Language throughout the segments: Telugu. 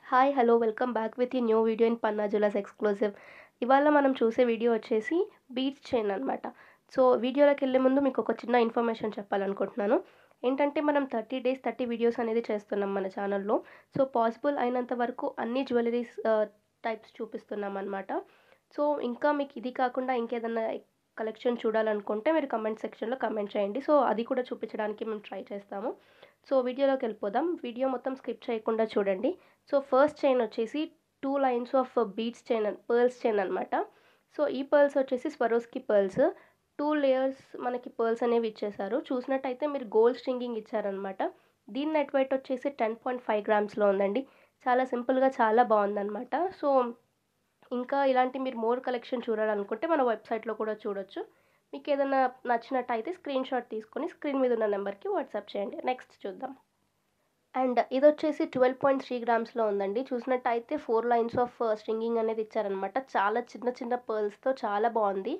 Hi! Hello! Welcome back with a new video in Panna jewellers exclusive. ఇవాళ మనం చూసే వీడియో వచ్చేసి బీడ్స్ చైన్ అనమాట. సో, వీడియోలోకెళ్ళే ముందు మీకొక చిన్న ఇన్ఫర్మేషన్ చెప్పాలనుకుంటున్నాను. ఏంటంటే మనం 30 డేస్ 30 వీడియోస్ అనేది చేస్తున్నాం మన ఛానల్‌లో. సో, పాసిబుల్ అయినంత వరకు అన్ని జ్యువెలరీస్ టైప్స్ చూపిస్తున్నామనమాట. సో, ఇంకా మీకు ఇది కాకుండా ఇంకేదన్నా కలెక్షన్ చూడాలనుకుంటే మీరు కమెంట్ సెక్షన్‌లో కమెంట్ చేయండి. సో, అది కూడా చూపించడానికి మేము ట్రై చేస్తాము. సో, వీడియోలోకెళ్ళిపోదాం. వీడియో మొత్తం స్కిప్ చేయకుండా చూడండి. సో, ఫస్ట్ చైన్ వచ్చేసి 2 lines of beads chain pearls chain అనమాట. సో, ఈ పర్ల్స్ వచ్చేసి స్వరోస్‌కి పర్ల్స్. 2 లేయర్స్ మనకి పర్ల్స్ అనేవి ఇచ్చేశారు. చూసినట్టయితే మీరు గోల్డ్ స్ట్రింగింగ్ ఇచ్చారనమాట. దీని నెట్ వెయిట్ వచ్చేసి 10.5 గ్రామ్స్‌లో ఉందండి. చాలా సింపుల్‌గా చాలా బావుందనమాట. సో, ఇంకా ఇలాంటి మీరు మోర్ కలెక్షన్ చూడాలనుకుంటే మన వెబ్‌సైట్‌లో కూడా చూడొచ్చు. మీకేదన్నా నచ్చినట్టయితే స్క్రీన్‌షాట్ తీసుకొని స్క్రీన్ మీద ఉన్న నెంబర్‌కి వాట్సాప్ చేయండి. నెక్స్ట్ చూద్దాం. అండ్ ఇదొచ్చేసి 12.3 గ్రామ్స్‌లో ఉందండి. చూసినట్టయితే 4 లైన్స్ ఆఫ్ స్ట్రింగింగ్ అనేది ఇచ్చారనమాట. చాలా చిన్న చిన్న పర్ల్స్‌తో చాలా బావుంది.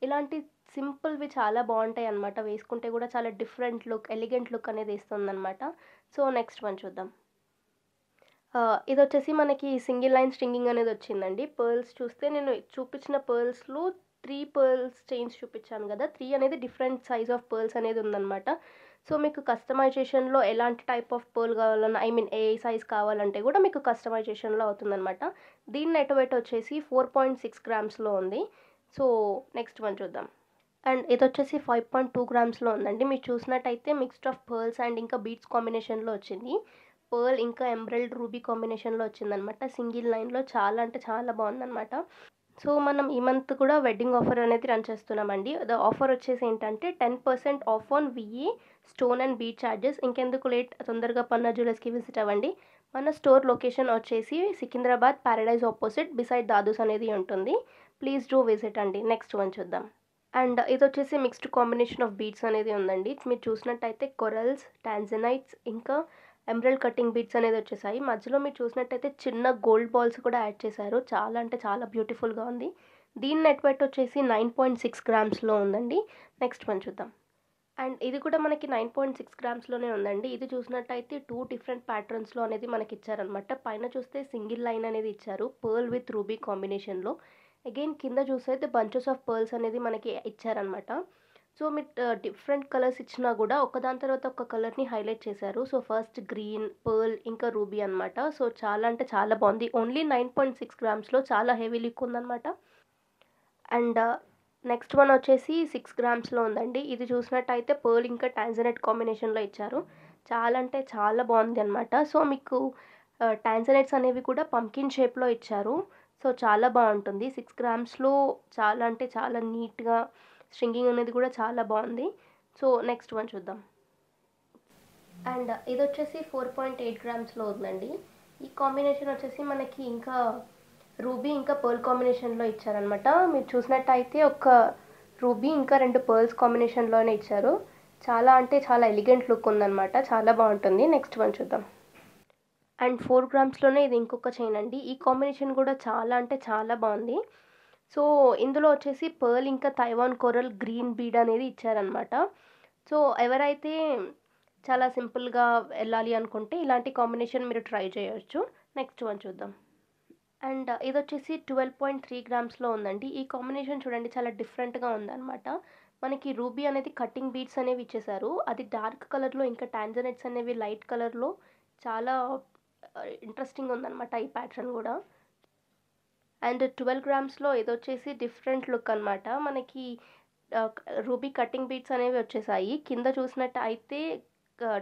ఇలాంటి సింపుల్‌వి చాలా బావుంటాయన్నమాట. వేసుకుంటే గూడా చాలా డిఫరెంట్ లుక్, ఎలిగెంట్ లుక్ అనేది ఇస్తుందనమాట. సో, నెక్స్ట్ వన్ చూద్దాం. ఇదొచ్చేసి మనకి సింగిల్ లైన్ స్ట్రింగింగ్ అనేది వచ్చిందండి. పర్ల్స్ చూస్తే నేను చూపించిన పర్ల్స్‌లో 3 పర్ల్స్ చైన్స్ చూపించాను గదా! 3 అనేది డిఫరెంట్ సైజ్ ఆఫ్ పర్ల్స్ అనేది ఉందనమాట. సో, మీకు కస్టమైజేషన్‌లో ఎలాంటి టైప్ ఆఫ్ పర్ల్ కావాలన్నా ఏ సైజ్ కావాలంటే గూడా మీకు కస్టమైజేషన్‌లో అవుతుందనమాట. దీని నెట్ వెయిట్ వచ్చేసి 4.6 గ్రామ్స్‌లో ఉంది. సో, నెక్స్ట్ వన్ చూద్దాం. అండ్ ఇదొచ్చేసి 5.2 గ్రామ్స్‌లో ఉందండి. మీరు చూసినట్టయితే మిక్స్డ్ ఆఫ్ పర్ల్స్ అండ్ ఇంకా బీడ్స్ కాంబినేషన్‌లో వచ్చింది. పర్ల్ ఇంకా ఎమరల్డ్ రూబీ కాంబినేషన్‌లో వచ్చిందనమాట. సింగిల్ లైన్‌లో చాలా అంటే చాలా బావుందనమాట. సో, మనం ఈ మంత్ కూడా వెడ్డింగ్ ఆఫర్ అనేది రన్ చేస్తున్నామండి. ఆఫర్ వచ్చేసి ఏంటంటే 10% off on VA, stone and bead charges. ఇంకెందుకు లేట్ తొందరగా పన్నా జ్యువెలర్స్‌కి విజిట్ అవ్వండి. మన స్టోర్ లొకేషన్ వచ్చేసి Secunderabad Paradise opposite beside Dadu's అనేది ఉంటుంది. ప్లీజ్ డూ విజిట్ అండి. నెక్స్ట్ వన్ చూద్దాం. అండ్ ఇదొచ్చేసి మిక్స్డ్ కాంబినేషన్ ఆఫ్ బీడ్స్ అనేది ఉందండి. మీరు చూసినట్టయితే కొరల్స్, టాంజనైట్స్ ఇంకా ఎమరల్డ్ కటింగ్ బీడ్స్ అనేది వచ్చేసాయి. మధ్యలో మీరు చూసినట్టయితే చిన్న గోల్డ్ బాల్స్ కూడా యాడ్ చేశారు. చాలా అంటే చాలా బ్యూటిఫుల్‌గా ఉంది. దీని నెట్ వెయిట్ వచ్చేసి 9.6 గ్రామ్స్‌లో ఉందండి. నెక్స్ట్ వన్ చూద్దాం. అండ్ ఇది కూడా మనకి 9.6 గ్రామ్స్‌లోనే ఉందండి. ఇది చూసినట్టయితే 2 డిఫరెంట్ ప్యాటర్న్స్‌లో అనేది మనకిచ్చారనమాట. పైన చూస్తే సింగిల్ లైన్ అనేది ఇచ్చారు. పర్ల్ విత్ రూబీ కాంబినేషన్‌లో. అగైన్ కింద చూసైతే బంచెస్ ఆఫ్ పర్ల్స్ అనేది మనకి ఇచ్చారనమాట. సో, మీరు డిఫరెంట్ కలర్స్ ఇచ్చినా గూడా ఒకదాని తర్వాత ఒక కలర్‌ని హైలైట్ చేశారు. సో, ఫస్ట్ గ్రీన్, పర్ల్ ఇంకా రూబీ అనమాట. సో, చాలా అంటే చాలా బావుంది. ఓన్లీ 9.6 గ్రామ్స్‌లో చాలా హెవీ లుక్ ఉందనమాట. అండ్ నెక్స్ట్ వన్ వచ్చేసి 6 గ్రామ్స్‌లో ఉందండి. ఇది చూసినట్టయితే పర్ల్ ఇంకా టాంజనైట్ కాంబినేషన్‌లో ఇచ్చారు. చాలా అంటే చాలా బావుంది అనమాట. సో, మీకు టాంజనైట్స్ అనేవి కూడా పంకిన్ షేప్‌లో ఇచ్చారు. సో, చాలా బావుంటుంది. 6 గ్రామ్స్‌లో చాలా అంటే చాలా నీట్‌గా స్ట్రింగింగ్ అనేది కూడా చాలా బావుంది. సో, నెక్స్ట్ వన్ చూద్దాం. అండ్ ఇదొచ్చేసి 4.8 గ్రామ్స్‌లో ఉందండి. ఈ కాంబినేషన్ వచ్చేసి మనకి ఇంకా రూబీ ఇంకా పర్ల్ కాంబినేషన్‌లో ఇచ్చారనమాట. మీరు చూసినట్టయితే ఒక రూబీ ఇంకా 2 పర్ల్స్ కాంబినేషన్‌లోనే ఇచ్చారు. చాలా అంటే చాలా ఎలిగెంట్ లుక్ ఉందనమాట. చాలా బావుంటుంది. నెక్స్ట్ వన్ చూద్దాం. అండ్ 4 గ్రామ్స్‌లోనే ఇది ఇంకొక చైన్ అండి. ఈ కాంబినేషన్ కూడా చాలా అంటే చాలా బావుంది. సో, ఇందులో వచ్చేసి పర్ల్ ఇంకా తైవాన్ కోరల్ గ్రీన్ బీడ్ అనేది ఇచ్చారనమాట. సో, ఎవరైతే చాలా సింపుల్‌గా వెళ్ళాలి అనుకుంటే ఇలాంటి కాంబినేషన్ మీరు ట్రై చేయొచ్చు. నెక్స్ట్ వన్ చూద్దాం. అండ్ ఇదొచ్చేసి 12.3 గ్రామ్స్‌లో ఉందండి. ఈ కాంబినేషన్ చూడండి చాలా డిఫరెంట్‌గా ఉందనమాట. మనకి రూబీ అనేది కటింగ్ బీడ్స్ అనేవి ఇచ్చేశారు. అది డార్క్ కలర్‌లో ఇంకా టాంజనైట్స్ అనేవి లైట్ కలర్‌లో చాలా ఇంట్రెస్టింగ్‌గా ఉందనమాట ఈ ప్యాటర్న్ గూడా. అండ్ 12 గ్రామ్స్‌లో ఇదొచ్చేసి డిఫరెంట్ లుక్ అనమాట. మనకి ఆహ్, రూబీ కటింగ్ బీడ్స్ అనేవి వచ్చేసాయి. కింద చూసినట్టయితే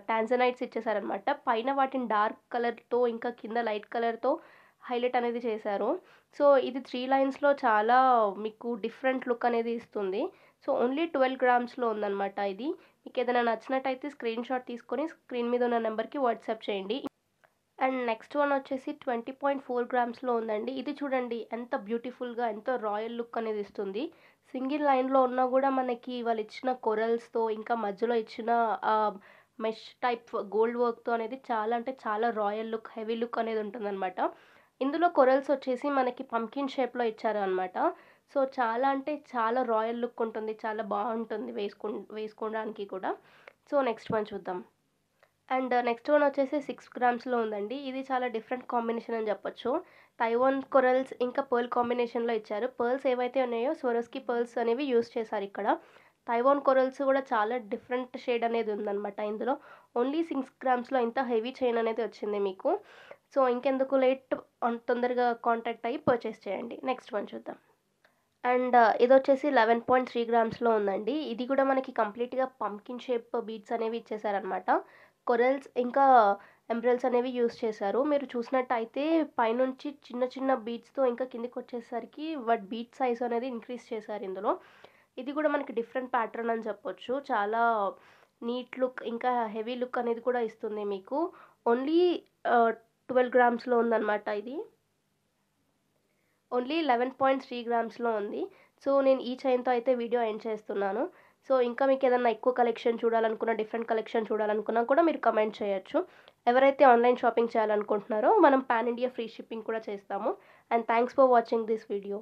టాంజనైట్స్ ఇచ్చేసారనమాట. పైన వాటిని డార్క్ కలర్‌తో ఇంకా కింద లైట్ కలర్‌తో హైలైట్ అనేది చేశారు. సో, ఇది 3 లైన్స్‌లో చాలా మీకు డిఫరెంట్ లుక్ అనేది ఇస్తుంది. సో, ఓన్లీ 12 గ్రామ్స్‌లో ఉందనమాట ఇది. మీకేదైనా నచ్చినట్టయితే స్క్రీన్‌షాట్ తీసుకొని స్క్రీన్ మీద ఉన్న నెంబర్‌కి వాట్సాప్ చేయండి. అండ్ నెక్స్ట్ వన్ వచ్చేసి 20.4 గ్రామ్స్‌లో ఉందండి. ఇది చూడండి ఎంత బ్యూటిఫుల్‌గా, ఎంత రాయల్ లుక్ అనేది ఇస్తుంది. సింగిల్ లైన్‌లో ఉన్నా గూడా మనకి వాళ్ళిచ్చిన కొరల్స్‌తో ఇంకా మధ్యలో ఇచ్చిన మెష్ టైప్ గోల్డ్ వర్క్‌తో అనేది చాలా అంటే చాలా రాయల్ లుక్, హెవీ లుక్ అనేది ఉంటుందనమాట. ఇందులో కొరల్స్ వచ్చేసి మనకి పంకిన్ షేప్‌లో ఇచ్చారనమాట. సో, చాలా అంటే చాలా రాయల్ లుక్ ఉంటుంది. చాలా బావుంటుంది వేసుకోవడానికి కూడా. సో, నెక్స్ట్ వన్ చూద్దాం. అండ్ నెక్స్ట్ వన్ వచ్చేసి 6 గ్రామ్స్‌లో ఉందండి. ఇది చాలా డిఫరెంట్ కాంబినేషన్ అని చెప్పొచ్చు. తైవాన్ కొరల్స్ ఇంకా పర్ల్ కాంబినేషన్‌లో ఇచ్చారు. పర్ల్స్ ఏవైతే ఉన్నాయో స్వరోస్కీ పర్ల్స్ అనేవి యూజ్ చేశారిక్కడ. తైవాన్ కొరల్స్ కూడా చాలా డిఫరెంట్ షేడ్ అనేది ఉందనమాట ఇందులో. ఓన్లీ 6 గ్రామ్స్‌లో ఇంత హెవీ చైన్ అనేది వచ్చింది మీకు. సో, ఇంకెందుకు లేట్ తొందరగా కాంటాక్ట్ అయ్యి పర్చేస్ చేయండి. నెక్స్ట్ వన్ చూద్దాం. అండ్ ఇదొచ్చేసి 11.3 గ్రామ్స్‌లో ఉందండి. ఇది కూడా మనకి కంప్లీట్‌గా పంకిన్ షేప్ బీడ్స్ అనేవి ఇచ్చేసారనమాట. కొరల్స్ ఇంకా ఎంబ్రల్స్ అనేవి యూజ్ చేశారు. మీరు చూసినట్టయితే పైనుంచి చిన్న చిన్న బీడ్స్‌తో ఇంకా కిందకొచ్చేసరికి వాటి బీడ్ సైజ్ అనేది ఇంక్రీజ్ చేశారు ఇందులో. ఇది కూడా మనకి డిఫరెంట్ ప్యాటర్న్ అని చెప్పొచ్చు. చాలా నీట్ లుక్ ఇంకా హెవీ లుక్ అనేది కూడా ఇస్తుంది మీకు. ఓన్లీ 12 గ్రామ్స్‌లో ఉందనమాట ఇది. ఓన్లీ 11.3 గ్రామ్స్‌లో ఉంది. సో, నేను ఈ చైన్‌తో అయితే వీడియో ఎండ్ చేస్తున్నాను. సో, ఇంకా మీకేదన్నా ఎక్కువ కలెక్షన్ చూడాలనుకున్నా, డిఫరెంట్ కలెక్షన్ చూడాలనుకున్నా కూడా మీరు కమెంట్ చేయొచ్చు. ఎవరైతే ఆన్‌లైన్ షాపింగ్ చేయాలనుకుంటున్నారో మనం పాన్ ఇండియా ఫ్రీ షిప్పింగ్ కూడా చేస్తాము. And thanks for watching this video.